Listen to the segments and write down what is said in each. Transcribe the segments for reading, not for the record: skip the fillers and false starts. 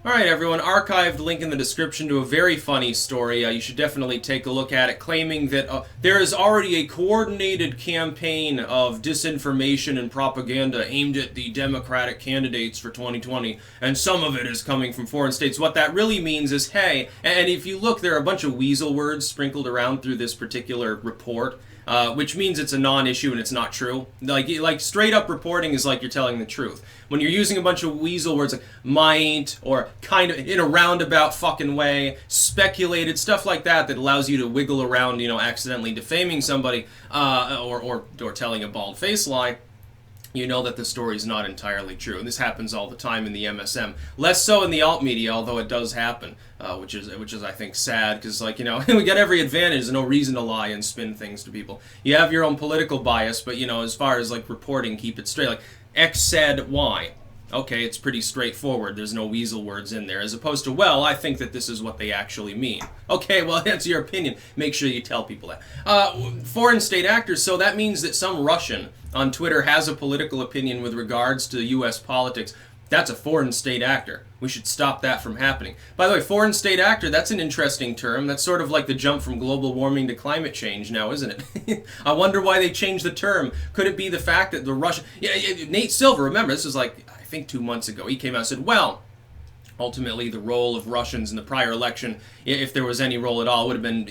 All right, everyone, archived link in the description to a very funny story. You should definitely take a look at it, claiming that there is already a coordinated campaign of disinformation and propaganda aimed at the Democratic candidates for 2020, and some of it is coming from foreign states. What that really means is, hey, and if you look, there are a bunch of weasel words sprinkled around through this particular report. Which means it's a non-issue and it's not true. Like straight up reporting is like you're telling the truth. When you're using a bunch of weasel words like might or kind of in a roundabout fucking way, speculated, stuff like that that allows you to wiggle around, accidentally defaming somebody or telling a bald-faced lie, you know that the story is not entirely true. And this happens all the time in the MSM. Less so in the alt media, although it does happen, which is I think sad, because we got every advantage. There's no reason to lie and spin things to people. You have your own political bias, but as far as reporting, keep it straight. Like X said Y. Okay, it's pretty straightforward. There's no weasel words in there, as opposed to, well, I think that this is what they actually mean. Okay, well, that's your opinion. Make sure you tell people that. Foreign state actors, so that means that some Russian on Twitter has a political opinion with regards to U.S. politics. That's a foreign state actor. We should stop that from happening. By the way, foreign state actor, that's an interesting term. That's sort of like the jump from global warming to climate change now, isn't it? I wonder why they changed the term. Could it be the fact that the Russian... Nate Silver, remember, this was I think 2 months ago. He came out and said, well, ultimately the role of Russians in the prior election, if there was any role at all, would have been,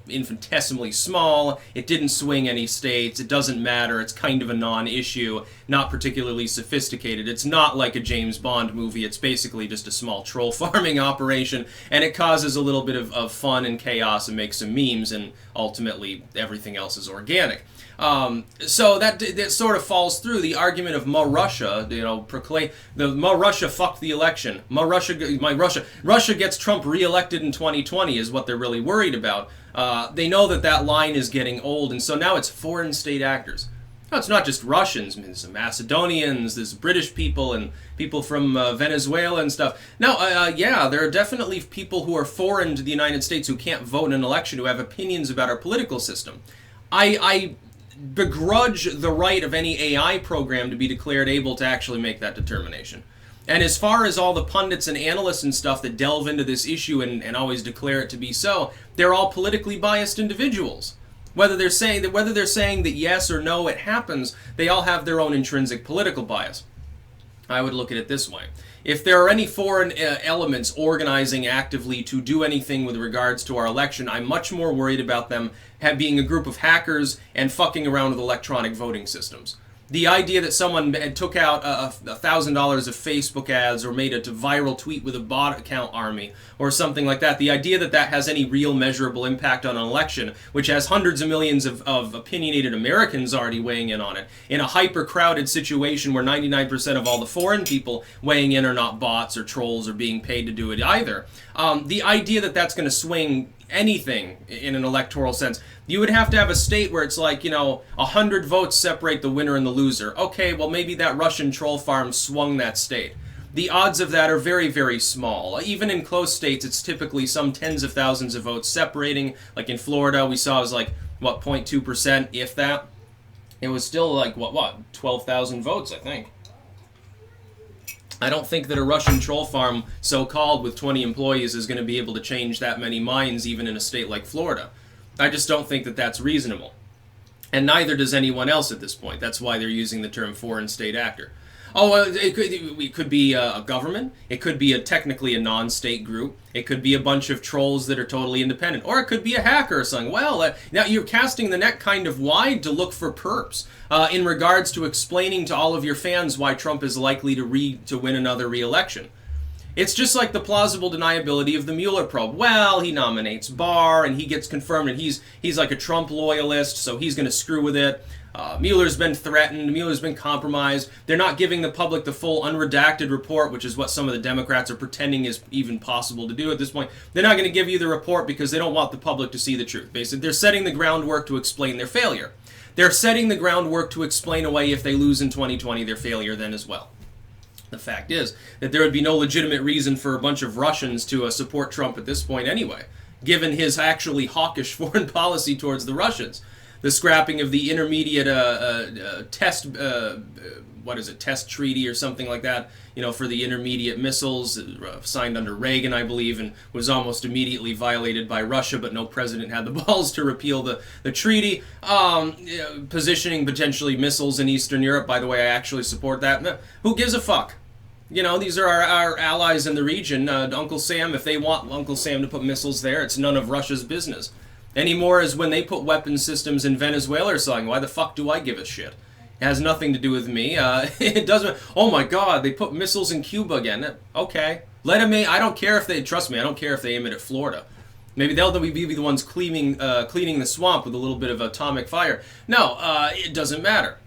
infinitesimally small. It didn't swing any states. It doesn't matter. It's kind of a non-issue, not particularly sophisticated. It's not like a James Bond movie. It's basically just a small troll farming operation, and it causes a little bit of fun and chaos and makes some memes, and ultimately everything else is organic. So that sort of falls through the argument of "Ma Russia," proclaim the "Ma Russia fucked the election." Russia gets Trump reelected in 2020 is what they're really worried about. They know that line is getting old, and so now it's foreign state actors. No, it's not just Russians. There's Macedonians, there's British people, and people from Venezuela and stuff. Now, there are definitely people who are foreign to the United States who can't vote in an election, who have opinions about our political system. I begrudge the right of any AI program to be declared able to actually make that determination. And as far as all the pundits and analysts and stuff that delve into this issue and always declare it to be so, they're all politically biased individuals. Whether they're saying that yes or no it happens, they all have their own intrinsic political bias. I would look at it this way. If there are any foreign elements organizing actively to do anything with regards to our election, I'm much more worried about them being a group of hackers and fucking around with electronic voting systems. The idea that someone took out $1,000 of Facebook ads or made a viral tweet with a bot account army or something like that, the idea that has any real measurable impact on an election, which has hundreds of millions of opinionated Americans already weighing in on it, in a hyper-crowded situation where 99% of all the foreign people weighing in are not bots or trolls or being paid to do it either, the idea that that's going to swing anything in an electoral sense, you would have to have a state where it's 100 votes separate the winner and the loser. Okay, well maybe that Russian troll farm swung that state. The odds of that are very, very small. Even in close states, it's typically some tens of thousands of votes separating. Like in Florida, we saw it was 0.2%, if that. It was still 12,000 votes, I think. I don't think that a Russian troll farm, so-called, with 20 employees is going to be able to change that many minds, even in a state like Florida. I just don't think that that's reasonable. And neither does anyone else at this point. That's why they're using the term foreign state actor. It could be a government. It could be technically a non-state group. It could be a bunch of trolls that are totally independent. Or it could be a hacker or something. Well, now you're casting the net kind of wide to look for perps in regards to explaining to all of your fans why Trump is likely to win another re-election. It's just like the plausible deniability of the Mueller probe. Well, he nominates Barr, and he gets confirmed, and he's like a Trump loyalist, so he's going to screw with it. Mueller's been threatened. Mueller's been compromised. They're not giving the public the full unredacted report, which is what some of the Democrats are pretending is even possible to do at this point. They're not going to give you the report because they don't want the public to see the truth. Basically, they're setting the groundwork to explain their failure. They're setting the groundwork to explain away, if they lose in 2020, their failure then as well. The fact is that there would be no legitimate reason for a bunch of Russians to support Trump at this point anyway, given his actually hawkish foreign policy towards the Russians. the scrapping of the intermediate test, what is it, test treaty or something like that, for the intermediate missiles, signed under Reagan, I believe, and was almost immediately violated by Russia, but no president had the balls to repeal the treaty. Positioning potentially missiles in Eastern Europe, by the way, I actually support that. Who gives a fuck? These are our allies in the region. Uncle Sam, if they want Uncle Sam to put missiles there, it's none of Russia's business. Anymore as when they put weapon systems in Venezuela or something. Why the fuck do I give a shit? It has nothing to do with me. It doesn't. Oh my God, they put missiles in Cuba again. Okay, let them aim. I don't care if they trust me. I don't care if they aim it at Florida. Maybe they'll be the ones cleaning the swamp with a little bit of atomic fire. No, it doesn't matter.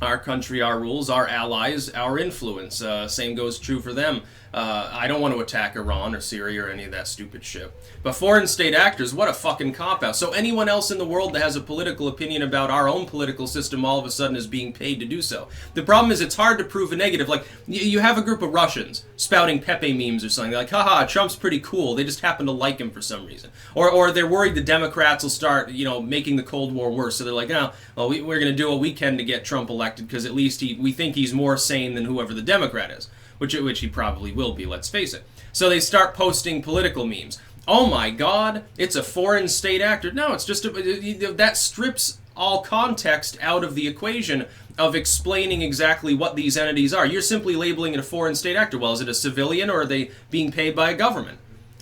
Our country, our rules, our allies, our influence. Same goes true for them. I don't want to attack Iran or Syria or any of that stupid shit. But foreign state actors, what a fucking cop-out. So anyone else in the world that has a political opinion about our own political system all of a sudden is being paid to do so. The problem is it's hard to prove a negative. Like, you have a group of Russians spouting Pepe memes or something. They're like, haha, Trump's pretty cool. They just happen to like him for some reason. Or they're worried the Democrats will start, making the Cold War worse. So they're like, no, well, we're going to do what we can to get Trump elected because at least we think he's more sane than whoever the Democrat is. Which he probably will be, let's face it. So they start posting political memes. Oh my God, it's a foreign state actor. No, it's just that strips all context out of the equation of explaining exactly what these entities are. You're simply labeling it a foreign state actor. Well, is it a civilian or are they being paid by a government?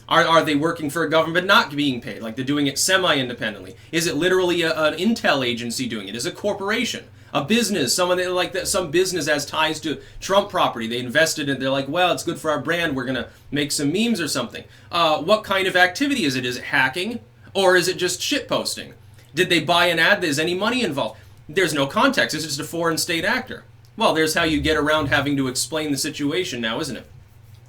Are they working for a government but not being paid? Like they're doing it semi-independently? Is it literally an intel agency doing it? Is it a corporation? A business, someone that, like that, some business has ties to Trump property. They invested in it. They're like, well, it's good for our brand. We're gonna make some memes or something. What kind of activity is it? Is it hacking or is it just shit posting? Did they buy an ad? Is any money involved? There's no context. It's just a foreign state actor. Well, there's how you get around having to explain the situation now, isn't it?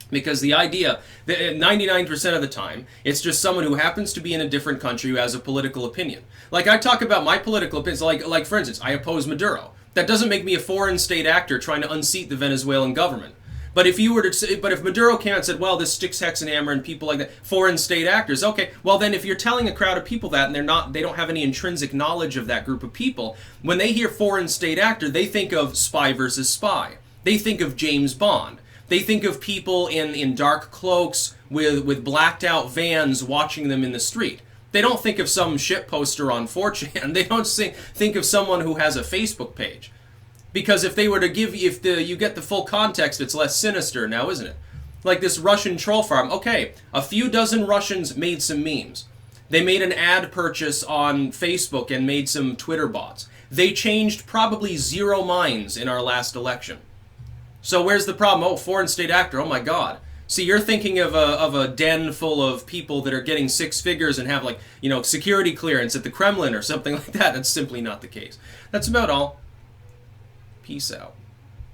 Because the idea that 99% of the time, it's just someone who happens to be in a different country who has a political opinion. Like I talk about my political opinions, like for instance, I oppose Maduro. That doesn't make me a foreign state actor trying to unseat the Venezuelan government. But if if Maduro came out and said, well, this sticks, hex, and hammer, and people like that, foreign state actors, okay, well then if you're telling a crowd of people that and they don't have any intrinsic knowledge of that group of people, when they hear foreign state actor, they think of spy versus spy. They think of James Bond. They think of people in dark cloaks with blacked out vans watching them in the street. They don't think of some shit poster on 4chan. They don't think of someone who has a Facebook page. Because if they were to you get the full context, it's less sinister now, isn't it? Like this Russian troll farm. Okay, a few dozen Russians made some memes. They made an ad purchase on Facebook and made some Twitter bots. They changed probably 0 minds in our last election. So where's the problem? Oh, foreign state actor, oh my God. See, you're thinking of a den full of people that are getting 6 figures and have security clearance at the Kremlin or something like that. That's simply not the case. That's about all. Peace out.